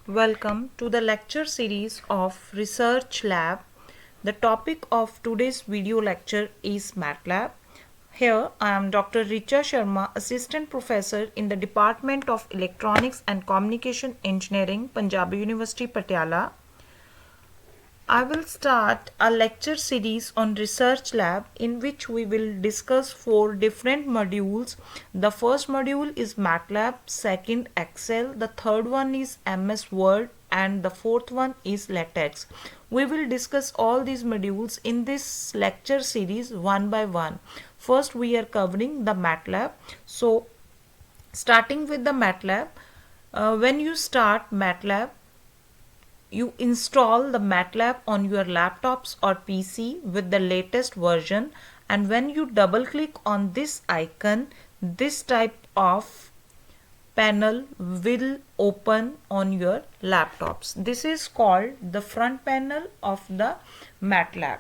Welcome to the lecture series of Research Lab. The topic of today's video lecture is MATLAB. Here I am Dr. Richa Sharma, Assistant Professor in the Department of Electronics and Communication Engineering, Punjab University, Patiala. I will start a lecture series on Research Lab in which we will discuss four different modules. The first module is MATLAB, second Excel, the third one is MS Word, and the fourth one is LaTeX. We will discuss all these modules in this lecture series one by one. First we are covering the MATLAB. So starting with the MATLAB, when you start MATLAB, you install the MATLAB on your laptops or PC with the latest version, and when you double click on this icon, this type of panel will open on your laptops. This is called the front panel of the MATLAB,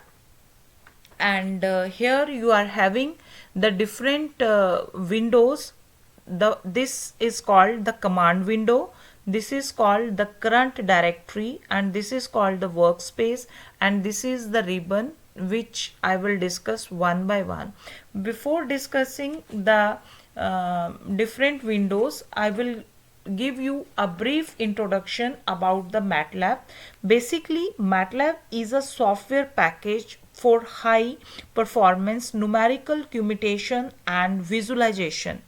and here you are having the different windows. This is called the command window, this is called the current directory, and this is called the workspace, and this is the ribbon which I will discuss one by one. Before discussing the different windows, I will give you a brief introduction about the MATLAB. Basically, MATLAB is a software package for high performance numerical computation and visualization.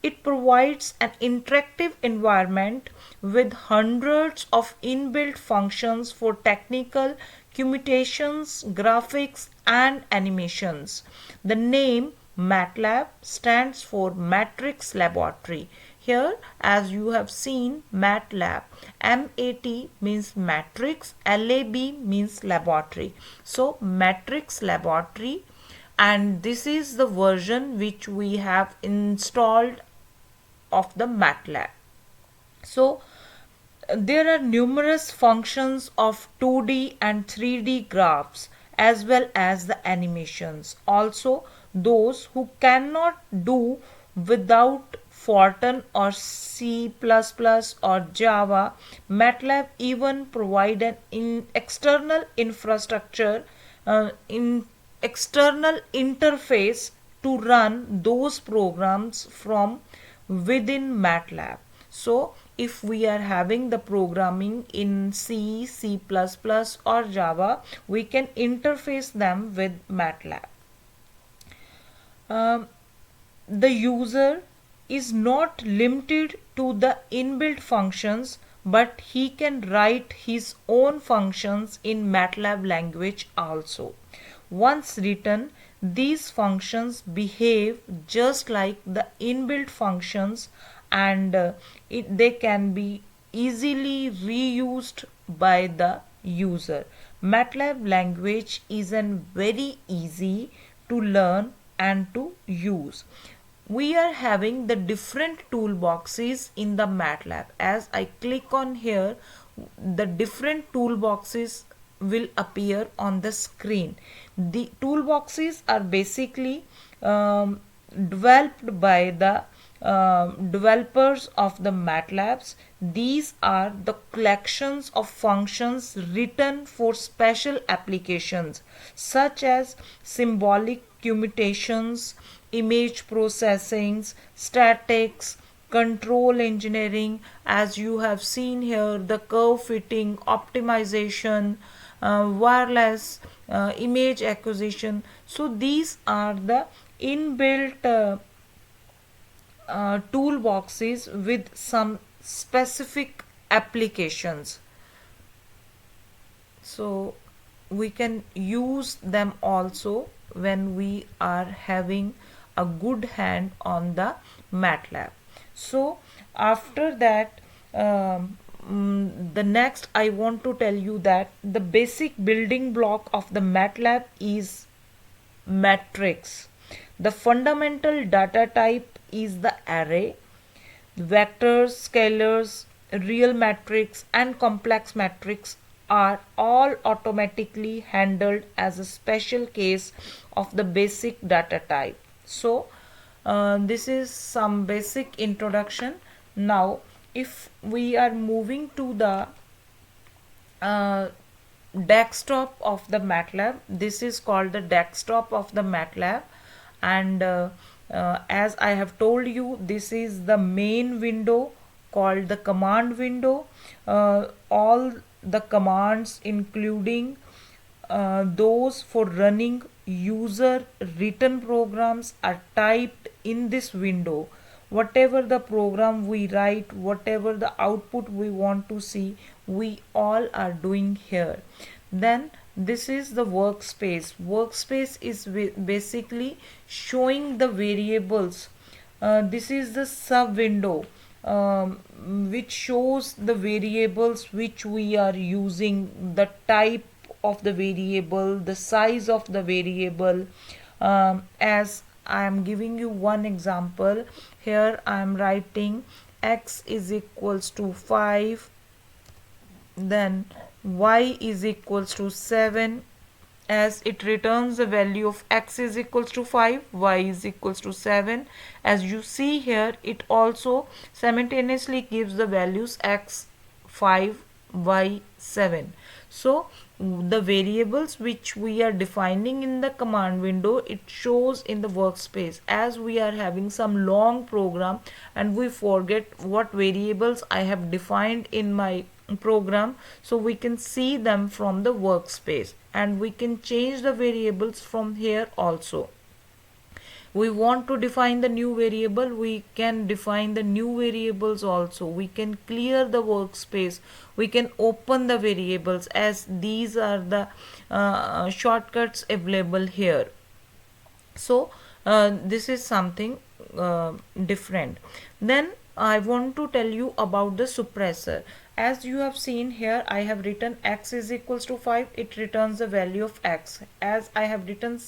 It provides an interactive environment with hundreds of inbuilt functions for technical computations, graphics, and animations. The name MATLAB stands for Matrix Laboratory. Here, as you have seen, MATLAB, MAT means matrix, LAB means laboratory. So, Matrix Laboratory, and this is the version which we have installed of the MATLAB. So, there are numerous functions of 2D and 3D graphs as well as the animations. Also, those who cannot do without Fortran or C++ or Java, MATLAB even provide an external infrastructure, in external interface to run those programs from within MATLAB. So if we are having the programming in C, C++ or Java, we can interface them with MATLAB. The user is not limited to the inbuilt functions, but he can write his own functions in MATLAB language also. Once written, these functions behave just like the inbuilt functions, and they can be easily reused by the user. MATLAB language is very easy to learn and to use. We are having the different toolboxes in the MATLAB. As I click on here, the different toolboxes will appear on the screen. The toolboxes are basically developed by the developers of the MATLABs. These are the collections of functions written for special applications such as symbolic commutations, image processing, statics, control engineering, as you have seen here, the curve fitting, optimization, wireless, image acquisition. So these are the inbuilt toolboxes with some specific applications. So we can use them also when we are having a good hand on the MATLAB. So after that, the next I want to tell you that the basic building block of the MATLAB is matrix. The fundamental data type is the array. Vectors, scalars, real matrix, and complex matrix are all automatically handled as a special case of the basic data type. So this is some basic introduction. Now if we are moving to the uh, desktop of the MATLAB. This is called the desktop of the MATLAB, and as I have told you, this is the main window called the command window. All the commands, including those for running user written programs, are typed in this window. Whatever the program we write, whatever the output we want to see, we all are doing here. Then this is the workspace. Workspace is basically showing the variables. This is the sub window, which shows the variables which we are using, the type of the variable, the size of the variable. As I am giving you one example, here I am writing x is equals to 5, then y is equals to 7, as it returns the value of x is equals to 5, y is equals to 7. As you see here, it also simultaneously gives the values x 5, y 7. So the variables which we are defining in the command window, it shows in the workspace. As we are having some long program and we forget what variables I have defined in my program, so we can see them from the workspace, and we can change the variables from here also. We want to define the new variable, we can define the new variables also. We can clear the workspace, we can open the variables, as these are the shortcuts available here. So this is something different. Then I want to tell you about the suppressor. As you have seen here, I have written x is equals to 5, it returns the value of x. As I have written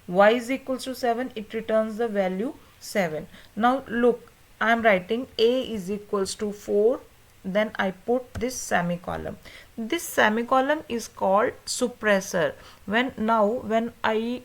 y is equals to 7, it returns the value 7. Now look, I am writing a is equals to 4, then I put this semicolon. This semicolon is called suppressor. When I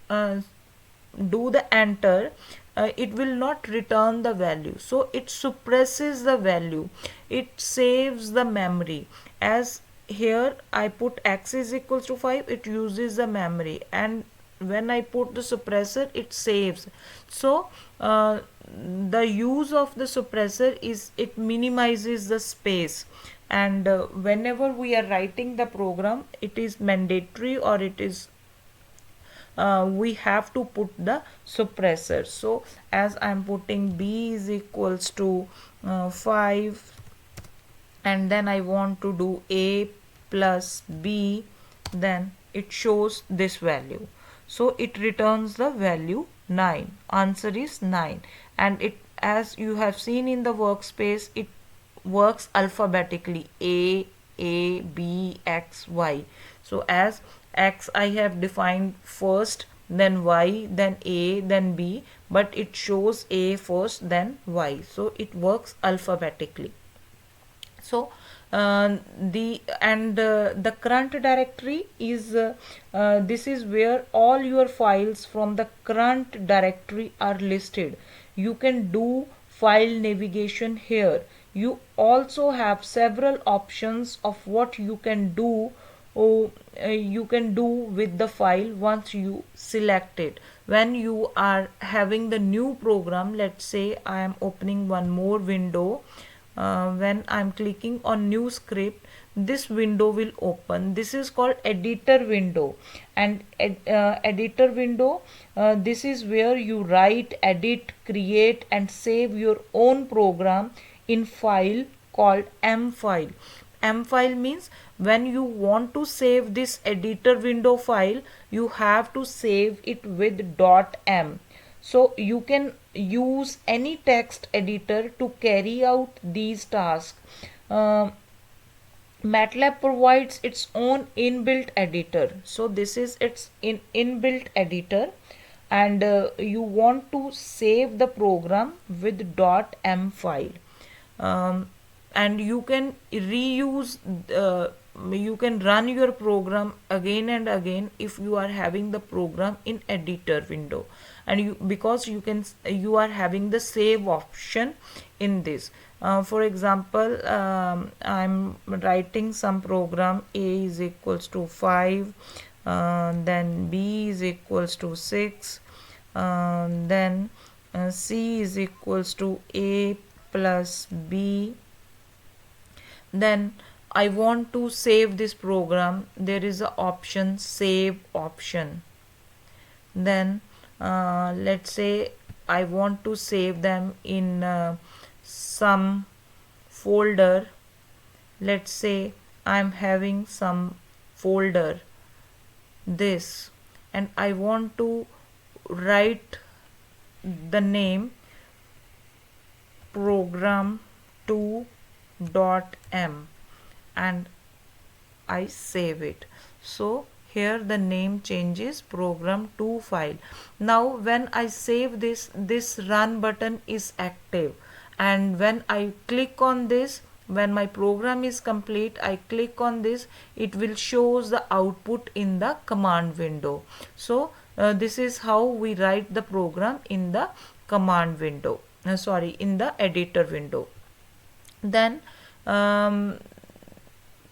do the enter, it will not return the value, so it suppresses the value, it saves the memory. As here I put x is equals to 5, it uses the memory, and when I put the suppressor, it saves. So the use of the suppressor is it minimizes the space, and whenever we are writing the program, it is mandatory, or it is we have to put the suppressor. So as I am putting b is equals to 5, and then I want to do a plus b, then it shows this value. So it returns the value 9. Answer is 9. And it, as you have seen in the workspace, it works alphabetically: a b x y. So as x I have defined first, then y, then a, then b, but it shows a first, then y. So it works alphabetically. So the current directory is this is where all your files from the current directory are listed. You can do file navigation here. You also have several options of what you can do with the file once you select it. When you are having the new program, let's say I am opening one more window. When I'm clicking on new script, this window will open. This is called editor window, and editor window, this is where you write, edit, create and save your own program in file called m file. M file means when you want to save this editor window file, you have to save it with .m. So you can use any text editor to carry out these tasks. MATLAB provides its own inbuilt editor. So this is its inbuilt editor, and you want to save the program with .m file. And you can reuse, you can run your program again and again if you are having the program in editor window, and because you are having the save option in this. For example, I'm writing some program. A is equals to 5, then B is equals to 6, then C is equals to A plus B. Then I want to save this program. There is a option, save option. Then let's say I want to save them in some folder. Let's say I'm having some folder this, and I want to write the name program2.m and I save it. So here the name changes program2 file. Now when I save this run button is active, and when I click on this, when my program is complete, I click on this, it will shows the output in the command window. So this is how we write the program in the command window, in the editor window. Then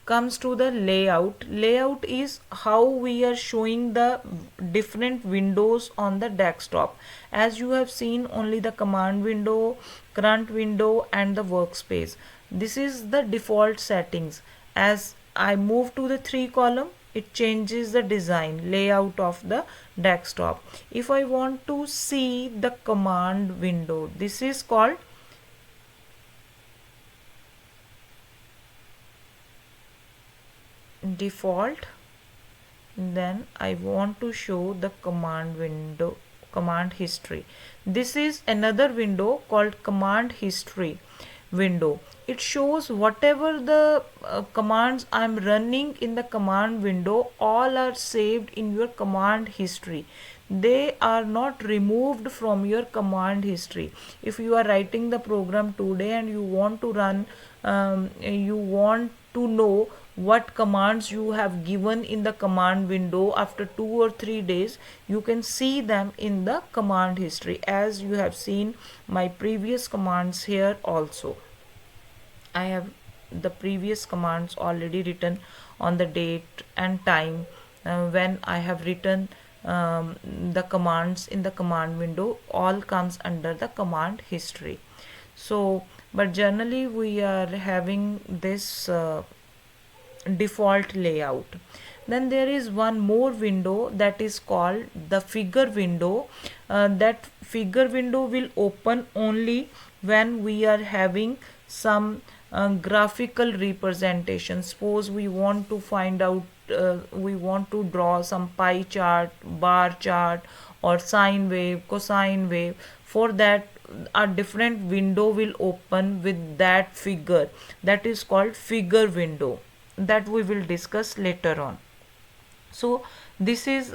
comes to the layout. Layout is how we are showing the different windows on the desktop. As you have seen, only the command window, current window and the workspace. This is the default settings. As I move to the 3 column, it changes the design layout of the desktop. If I want to see the command window, this is called default. Then I want to show the command window, command history. This is another window called command history window. It shows whatever the commands I'm running in the command window, all are saved in your command history. They are not removed from your command history. If you are writing the program today and you want to run, you want to know what commands you have given in the command window after 2 or 3 days, you can see them in the command history. As you have seen my previous commands here also, I have the previous commands already written on the date and time when I have written the commands in the command window, all comes under the command history. So but generally we are having this default layout. Then there is one more window that is called the figure window. That figure window will open only when we are having some graphical representation. Suppose we want to find out, we want to draw some pie chart, bar chart, or sine wave, cosine wave. For that, a different window will open with that figure. That is called figure window. That we will discuss later on. So this is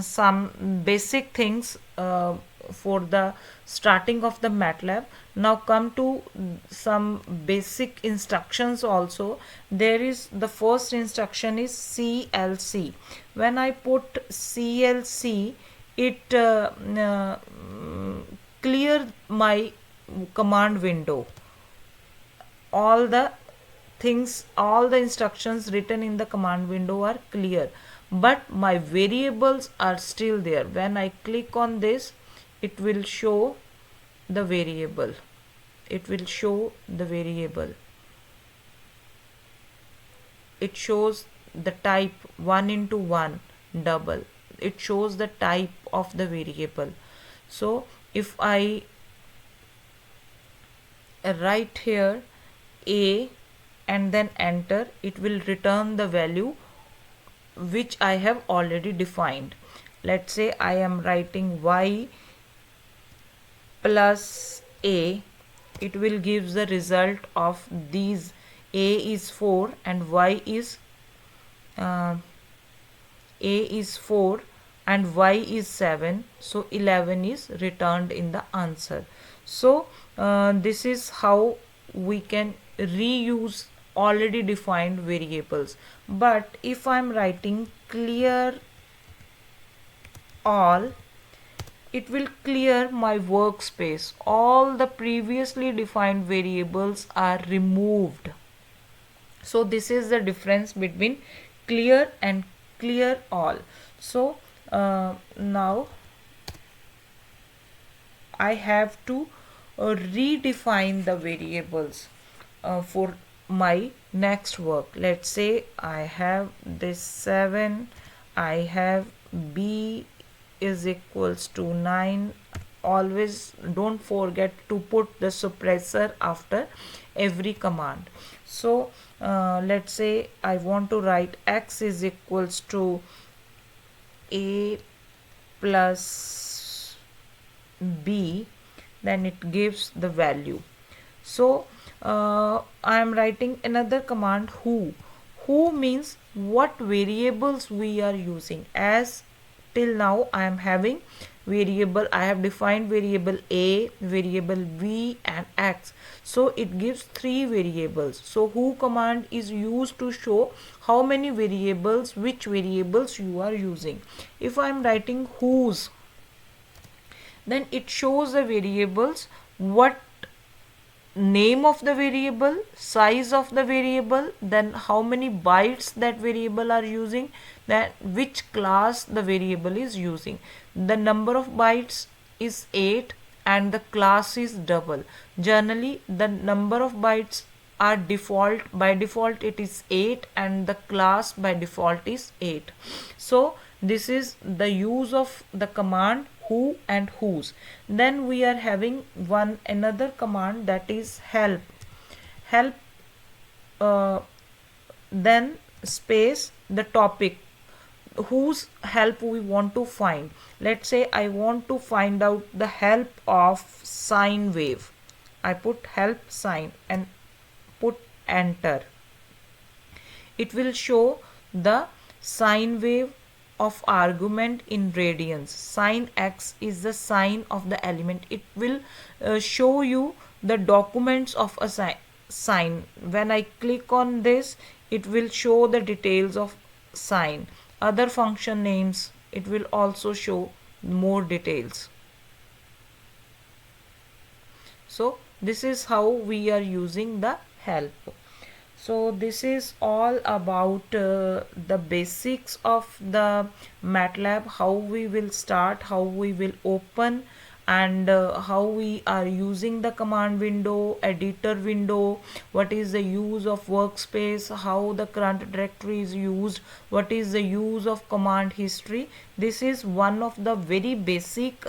some basic things for the starting of the MATLAB. Now come to some basic instructions also. There is the first instruction is CLC. When I put CLC, it clear my command window. All the things, all the instructions written in the command window are clear, but my variables are still there. When I click on this, it will show the variable. It will show the variable. It shows the type 1 into 1 double. It shows the type of the variable. So if I write here A and then enter, it will return the value which I have already defined. Let's say I am writing y plus a, it will give the result of these. A is 4 and y is a is 4 and y is 7, so 11 is returned in the answer. So this is how we can reuse already defined variables. But if I'm writing clear all, it will clear my workspace. All the previously defined variables are removed. So this is the difference between clear and clear all. So now I have to redefine the variables for my next work. Let's say I have this 7, I have b is equals to 9. Always don't forget to put the suppressor after every command. So let's say I want to write x is equals to a plus b, then it gives the value. So I am writing another command who means what variables we are using. As till now I am having variable, I have defined variable a, variable b and x, so it gives 3 variables. So who command is used to show how many variables, which variables you are using. If I am writing whose, then it shows the variables, what name of the variable, size of the variable, then how many bytes that variable are using, then which class the variable is using. The number of bytes is 8 and the class is double. Generally the number of bytes are default, by default it is 8 and the class by default is 8. So this is the use of the command who and whose. Then we are having another command, that is help. Then space the topic whose help we want to find. Let's say I want to find out the help of sine wave. I put help sine and put enter. It will show the sine wave of argument in radians. Sine x is the sign of the element. It will show you the documents of a sine. When I click on this, it will show the details of sine. Other function names, it will also show more details. So this is how we are using the help. So this is all about the basics of the MATLAB, how we will start, how we will open, and how we are using the command window, editor window, what is the use of workspace, how the current directory is used, what is the use of command history. This is one of the very basic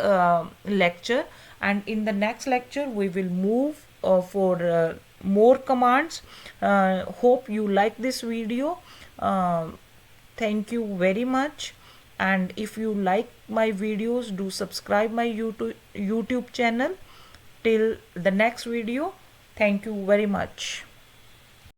lecture, and in the next lecture we will move for more commands. Hope you like this video. Thank you very much, and if you like my videos, do subscribe my YouTube channel. Till the next video, thank you very much.